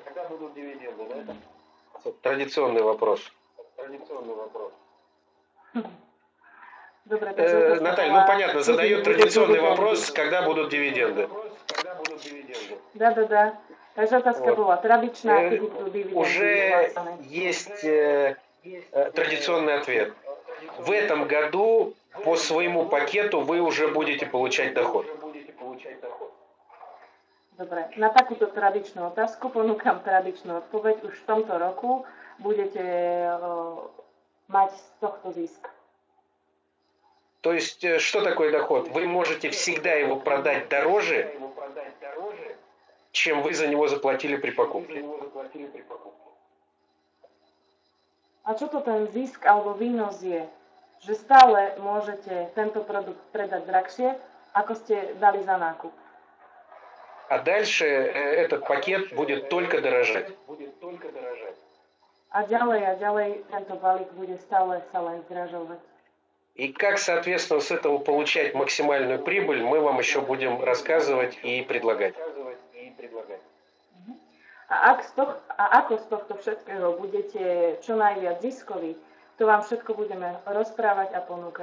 Когда будут дивиденды, да? Традиционный вопрос. Dobre, takže Наталья, ну понятно, задают традиционный вопрос, когда будут дивиденды. Да. Takže otázka bola tradičná, kedy budú dividendy Уже vyplácané. есть традиционный ответ. В этом году по своему пакету вы уже будете получать доход. Dobre, na takúto tradičnú otázku ponúkam tradičnú odpoveď. Už v tomto roku budete mať z tohto zisk. То есть, что такое доход? Вы можете всегда его продать дороже, чем вы за него заплатили при покупке. A čo to ten zisk alebo výnos je? Že stále môžete tento produkt predať drahšie, ako ste dali za nákup. А дальше этот пакет будет только дорожать. A ďalej tento balík bude stále sa len zdražovať. И как, соответственно, с этого получать максимальную прибыль, мы вам еще будем рассказывать и предлагать. A ako z tohto všetkého budete čo najviac ziskoví, to vám všetko budeme rozprávať a ponúkať.